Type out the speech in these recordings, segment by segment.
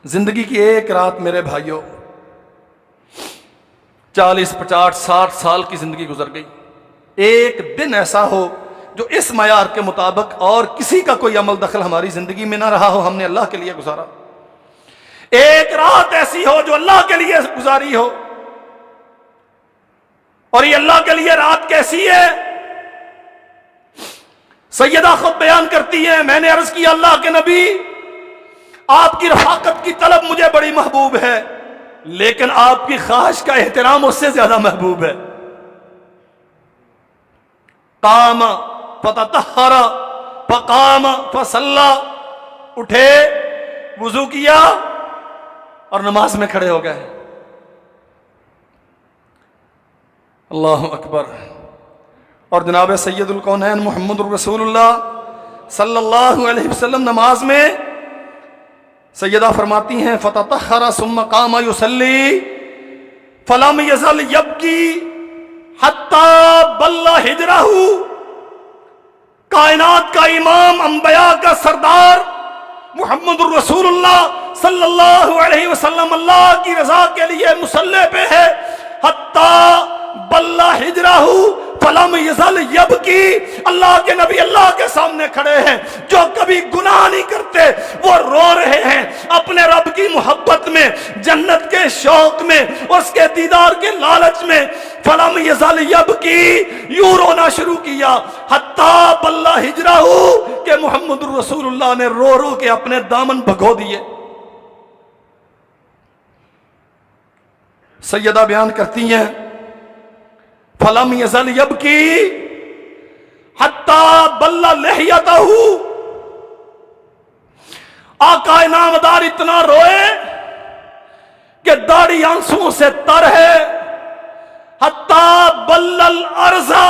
जिंदगी की एक रात मेरे भाइयों 40, 50, 60 साल की जिंदगी गुजर गई। एक दिन ऐसा हो जो इस मयार के मुताबिक और किसी का कोई अमल दखल हमारी जिंदगी में ना रहा हो, हमने अल्लाह के लिए गुजारा। एक रात ऐसी हो जो अल्लाह के लिए गुजारी हो। और ये अल्लाह के लिए रात कैसी है? सैयदा खुद बयान करती है, मैंने अर्ज किया अल्लाह के नबी आपकी रफाकत की तलब मुझे बड़ी महबूब है, लेकिन आपकी ख्वाहिश का एहतराम उससे ज्यादा महबूब है। काम फततहरा फकाम फसल्ला, उठे, वुजू किया और नमाज में खड़े हो गए। अल्लाहु अकबर। और जनाब सैयदुल कौनैन मुहम्मदुर रसूलुल्लाह सल्लल्लाहु अलैहि वसल्लम नमाज में सैयदा फरमाती हैं फततहरा सुम्मा कामा युसल्ली फलम यज़ल यबकी हत्ता बल्ला हिजरहू। कायनात का इमाम, अंबिया का सरदार मुहम्मदुर रसूलुल्लाह सल्लल्लाहु अलैहि वसल्लम अल्लाह की रजा के लिए मुसल्ले पे है। हत्ता बल्ला हिजरहू फलम यज़ल यबकी। अल्लाह के नबी अल्लाह के सामने खड़े हैं, जो कभी गुनाह नहीं करते, वो रो रहे हैं अपने रब की मोहब्बत में, जन्नत के शौक में, उसके दीदार के लालच में। फलम यज़ल यबकी, यूं रोना शुरू किया हत्ता बल्ला हिजरहू के मुहम्मदुर रसूलुल्लाह ने रो रो के अपने दामन भगो दिए। सैयदा बयान करती हैं फलम यज़ल यबकी हत्ता बल्ला लहियतहू। आका इनामदार इतना रोए कि दाढ़ी आंसुओं से तर है। हत्ता बल्लल अर्जा,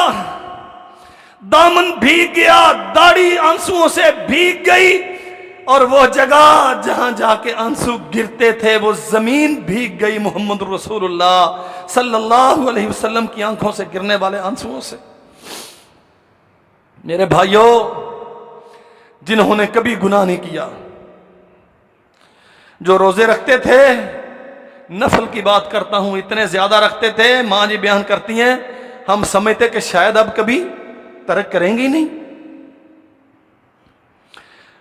दामन भीग गया, दाढ़ी आंसुओं से भीग गई, और वो जगह जहां जाके आंसू गिरते थे वो जमीन भीग गई मोहम्मद रसूलुल्लाह सल्लल्लाहु अलैहि वसल्लम की आंखों से गिरने वाले आंसुओं से। मेरे भाइयों, जिन्होंने कभी गुनाह नहीं किया, जो रोजे रखते थे, नफल की बात करता हूं, इतने ज्यादा रखते थे, मां जी बयान करती हैं हम समझते कि शायद अब कभी तर्क करेंगे ही नहीं।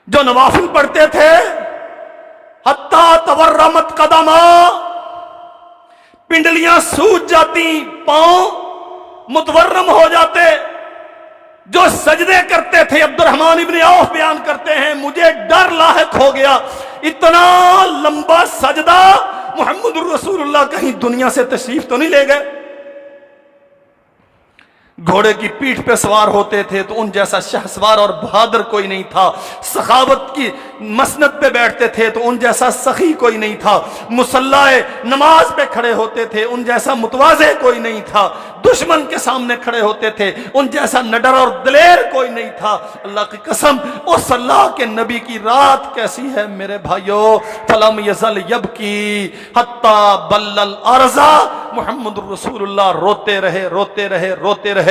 जो नवाफिल पढ़ते थे हत्ता तवर्रमत कदमा, पिंडलियां सूज जाती, पांव मुतवर्रम हो जाते। जो सजदे करते थे, अब्दुर्रहमान इब्न औफ बयान करते हैं मुझे डर लाहिक हो गया, इतना लंबा सजदा मुहम्मदुर रसूलुल्लाह कहीं दुनिया से तशरीफ तो नहीं ले गए। घोड़े की पीठ पे सवार होते थे तो उन जैसा शहसवार और बहादुर कोई नहीं था। सखावत की मसनद पे बैठते थे तो उन जैसा सखी कोई नहीं था। मुसल्लाए नमाज पे खड़े होते थे, उन जैसा मुतवाज़े कोई नहीं था। दुश्मन के सामने खड़े होते थे, उन जैसा निडर और दिलेर कोई नहीं था। अल्लाह की कसम, उस अल्लाह के नबी की रात कैसी है मेरे भाइयों। फलम यज़ल यबकी हत्ता बल्लल अर्जा, मुहम्मदुर रसूलुल्लाह रोते रहे, रोते रहे, रोते रहे।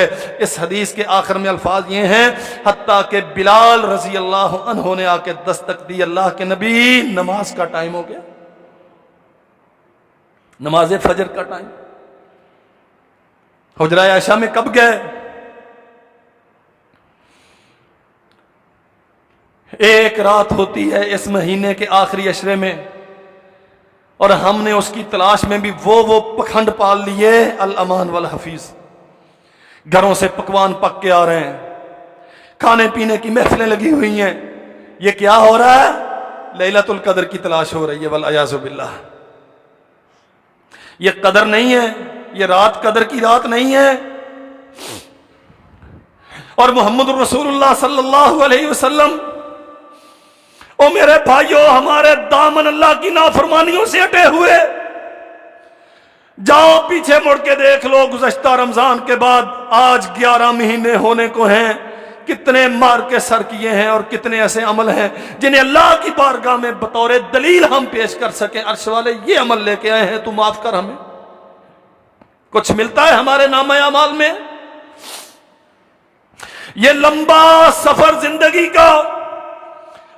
इस हदीस के आखिर में अल्फाज ये हैं हत्ता के बिलाल रजी अल्लाह अन्हु ने आके दस्तक दी, अल्लाह के नबी नमाज का टाइम हो गया, नमाज फजर का टाइम। हुजरा आयशा में कब गए? एक रात होती है इस महीने के आखिरी अशरे में, और हमने उसकी तलाश में भी वो पखंड पाल लिए, अल अमान वल हफीज। घरों से पकवान पक के आ रहे हैं, खाने पीने की महफिलें लगी हुई हैं। ये क्या हो रहा है? लैलतुल कदर की तलाश हो रही है, वल अयाज़ु बिल्लाह। ये कदर नहीं है, ये रात कदर की रात नहीं है। और मोहम्मद रसूलुल्लाह सल्लल्लाहु अलैहि वसल्लम, ओ मेरे भाइयों, हमारे दामन अल्लाह की नाफरमानियों से अटे हुए। जाओ पीछे मुड़ के देख लो, गुज़श्ता रमजान के बाद आज 11 महीने होने को हैं, कितने मार के सर किए हैं और कितने ऐसे अमल हैं जिन्हें अल्लाह की बारगाह में बतौर दलील हम पेश कर सके। अर्श वाले ये अमल लेके आए हैं, तू माफ कर हमें। कुछ मिलता है हमारे नामे अमाल में? ये लंबा सफर जिंदगी का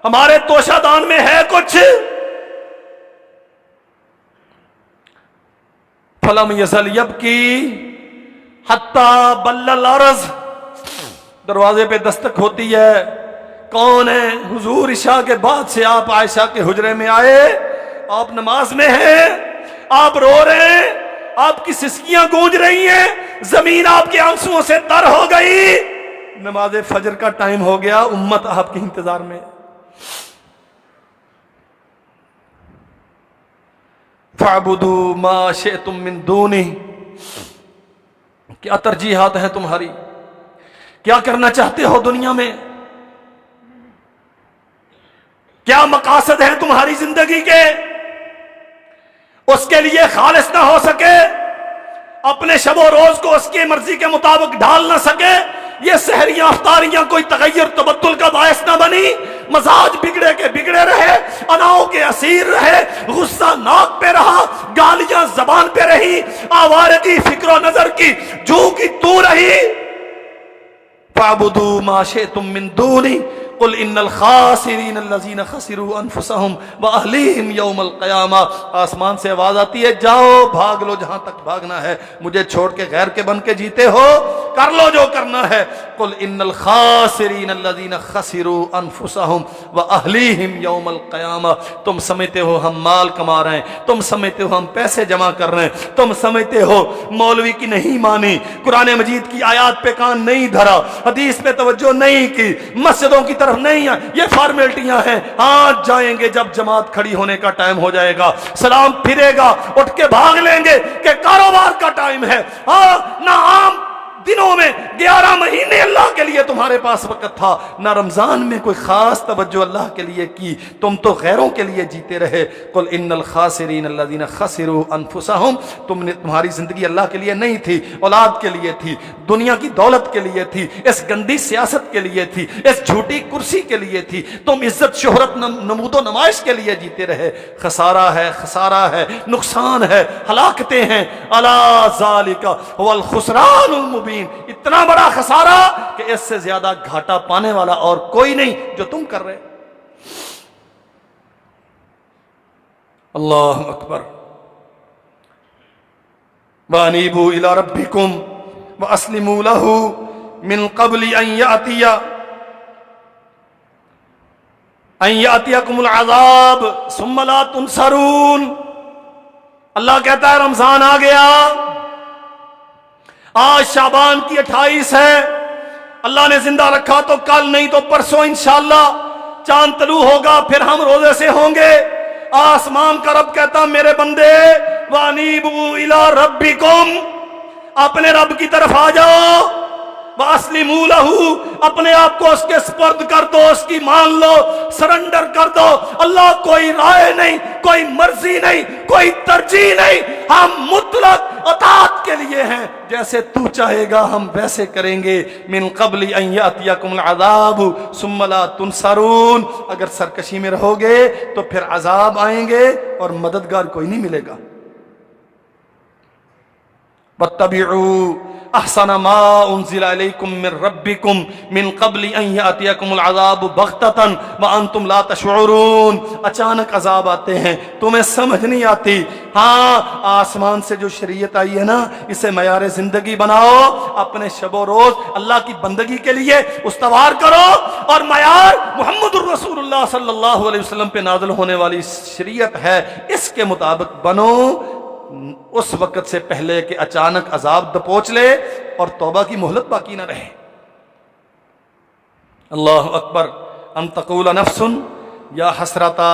हमारे तोशादान में है कुछ? फलम यसल यबकी हत्ता बल्लल अर्ज़। दरवाजे पे दस्तक होती है, कौन है? हुजूर इशा के बाद से आप आयशा के हुजरे में आए, आप नमाज में हैं, आप रो रहे हैं, आपकी सिसकियां गूंज रही हैं, जमीन आपके आंसुओं से तर हो गई, नमाज फजर का टाइम हो गया, उम्मत आपके इंतजार में। फ़अबुदू मा शिअतुम मिन दूनी। क्या तरजीहात हैं तुम्हारी? क्या करना चाहते हो दुनिया में? क्या मकासद है तुम्हारी जिंदगी के? उसके लिए खालिस ना हो सके, अपने शबो रोज को उसकी मर्जी के मुताबिक ढाल ना सके, ये सहरियां अफ्तारियां कोई तगैयुर तबद्दुल का बायस ना बनी, मजाज बिगड़े के बिगड़े रहे, अनाओं के असीर रहे, गुस्सा नाक पे रहा, गालियां जबान पे रही, आवारगी फिक्र नजर की जू की तू रही। फ़अबुदू मा शिअतुम मिन दूनी कुल इन्नल खासिरीन अल्लज़ीना खसिरू अनफुसहुम व अहलीहिम यौमल क़यामा। आसमान से आवाज आती है, जाओ भाग लो जहां तक भागना है, मुझे छोड़ के गैर के बन के जीते हो, कर लो जो करना है। कुल इन्नल खासिरीन अल्लज़ीना खसिरू अनफुसहुम व अहलीहिम यौमल क़यामा। तुम समझते हो हम माल कमा रहे हैं, तुम समझते हो हम पैसे जमा कर रहे हैं, तुम समझते हो मौलवी की नहीं मानी, कुरान मजीद की आयात पे कान नहीं धरा, हदीस पे तवज्जो नहीं की, मस्जिदों की तरफ नहीं है, ये फॉर्मेलिटियां हैं। आज जाएंगे जब जमात खड़ी होने का टाइम हो जाएगा, सलाम फिरेगा, उठ के भाग लेंगे कि कारोबार का टाइम है। हाँ, ना आम दिनों में 11 महीने अल्लाह के लिए तुम्हारे पास वक्त था, ना रमजान में कोई खास तवज्जो अल्लाह के लिए की, तुम तो गैरों के लिए जीते रहे। कुल इन्नल खासिरीन अल्लज़ीना खसिरू अनफुसहुम। तुमने, तुम्हारी जिंदगी अल्लाह के लिए नहीं थी, औलाद के लिए थी, दुनिया की दौलत के लिए थी, इस गंदी सियासत के लिए थी, इस झूठी कुर्सी के लिए थी, तुम इज्जत शोहरत नमूदो नमाइश के लिए जीते रहे। खसारा है, खसारा है, नुकसान है, हलाकतें हैं। अला ज़ालिका हुवल खुसरानुल मुबीन। इतना बड़ा खसारा कि इससे ज्यादा घाटा पाने वाला और कोई नहीं जो तुम कर रहे। अल्लाह अकबर। व अनीबू इला रब्बिकुम व अस्लिमू लहू मिन क़ब्लि अन यातियकुमुल अज़ाब सुम्मा ला तुनसरून। अल्लाह कहता है रमजान आ गया, आज शाबान की 28 है, अल्लाह ने जिंदा रखा तो कल, नहीं तो परसों इंशाअल्लाह चांद तलू होगा, फिर हम रोजे से होंगे। आसमान का रब कहता मेरे बंदे, वानीबू इला रब्बिकुम, अपने रब की तरफ आ जाओ, वास्लिमू लहू, अपने आप को उसके स्पर्द कर दो, उसकी मान लो, सरेंडर कर दो। अल्लाह कोई राय नहीं, कोई मर्जी नहीं, कोई तरजीह नहीं, हम मुतलक अतात के लिए हैं, जैसे तू चाहेगा हम वैसे करेंगे। मिन क़ब्लि अन यातियकुमुल अज़ाबु सुम्मा ला तुनसरून। अगर सरकशी में रहोगे तो फिर अजाब आएंगे और मददगार कोई नहीं मिलेगा। वत्तबिऊ अहसन मा उन्ज़िला इलैकुम मिन रब्बिकुम मिन क़ब्लि अन यातियकुमुल अज़ाबु बग़्ततन व अंतुम ला तशऊरून। अचानक अजाब आते हैं, तुम्हें समझ नहीं आती। हाँ, आसमान से जो शरीयत आई है ना, इसे मयार जिंदगी बनाओ, अपने शबो रोज अल्लाह की बंदगी के लिए उस्तवार करो, और मयार मुहम्मदुर रसूलुल्लाह सल्लल्लाहु अलैहि वसल्लम पे नाज़िल होने वाली शरीयत है, इसके मुताबिक बनो। उस वक्त से पहले कि अचानक अजाब दपोच ले और तौबा की मोहलत बाकी ना रहे। अल्लाह अकबर। अन तक़ूल नफ्सुन या हसरता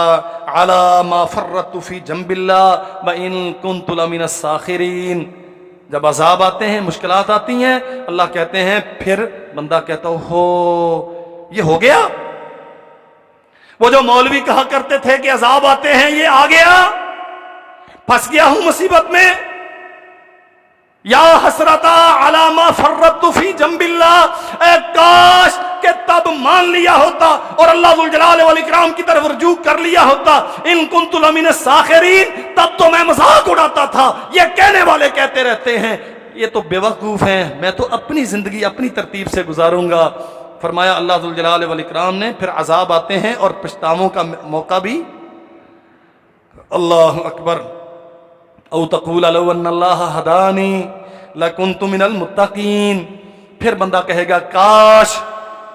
अला मा फर्रतु फी जंबिल्लाह व इन कुन्तु लमिनस साखिरीन। जब अजाब आते हैं, मुश्किलात आती हैं, अल्लाह कहते हैं, फिर बंदा कहता हो ये हो गया। वो जो मौलवी कहा करते थे कि अजाब आते हैं, ये आ गया, फंस गया हूं मुसीबत में। या हसरता अला मा फर्रतु फी जंबिल्लाह, ए काश के तब मान लिया होता और अल्लाह जुल जलाल वल इकराम की तरफ रुजू कर लिया होता। इन कुन्तु लमिनस साखिरीन, तब तो मैं मजाक उड़ाता था। ये कहने वाले कहते रहते हैं ये तो बेवकूफ हैं, मैं तो अपनी जिंदगी अपनी तरतीब से गुजारूंगा। फरमाया अल्लाह जुल जलाल वल इकराम ने, फिर अजाब आते हैं और पछतावों का मौका भी। अल्लाह अकबर। औ तक़ूल लौ अन्नल्लाह हदानी लकुन्तु मिनल मुत्तक़ीन। फिर बंदा कहेगा काश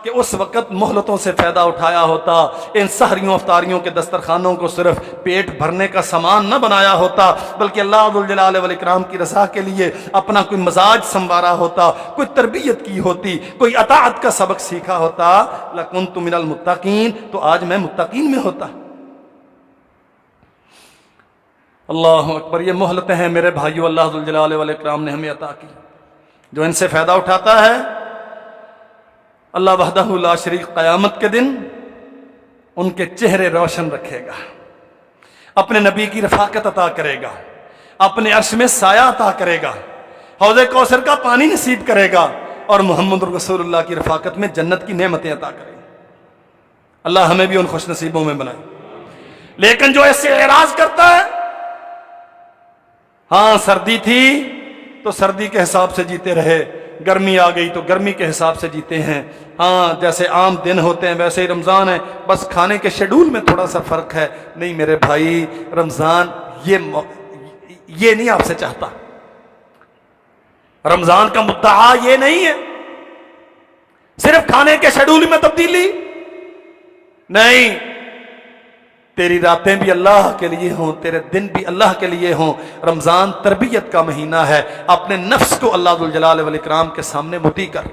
कि उस वक़्त मोहलतों से फ़ायदा उठाया होता, इन सहरियों अफ्तारियों के दस्तरखानों को सिर्फ पेट भरने का सामान न बनाया होता, बल्कि अल्लाह जुल जलाल वल इकराम की रज़ा के लिए अपना कोई मजाज संवारा होता, कोई तरबियत की होती, कोई अताअत का सबक सीखा होता। लकुन्तु मिनल मुत्तक़ीन, तो आज मैं मुत्तक़ीन में होता। अल्लाह अकबर। ये मोहलतें हैं मेरे भाइयों, अल्लाह जुल जलाल वल इकराम ने हमें अता की। जो इनसे फ़ायदा उठाता है, अल्लाह वहदहु ला शरीक क़यामत के दिन उनके चेहरे रोशन रखेगा, अपने नबी की रफ़ाकत अता करेगा, अपने अर्श में साया अता करेगा, हौज़े कौसर का पानी नसीब करेगा और मोहम्मद रसूलुल्लाह की रफ़ाकत में जन्नत की नेमतें अता करेगा। अल्लाह हमें भी उन खुश नसीबों में बनाए। लेकिन जो ऐसे एराज करता है, हाँ सर्दी थी तो सर्दी के हिसाब से जीते रहे, गर्मी आ गई तो गर्मी के हिसाब से जीते हैं, हाँ जैसे आम दिन होते हैं वैसे ही रमज़ान है, बस खाने के शेड्यूल में थोड़ा सा फ़र्क है। नहीं मेरे भाई, रमज़ान ये नहीं आपसे चाहता। रमज़ान का मुद्दा ये नहीं है सिर्फ खाने के शेड्यूल में तब्दीली, नहीं, तेरी रातें भी अल्लाह के लिए हों, तेरे दिन भी अल्लाह के लिए हों। रमज़ान तरबियत का महीना है, अपने नफ्स को अल्लाह जुल जलाल वल इकराम के सामने मुती कर।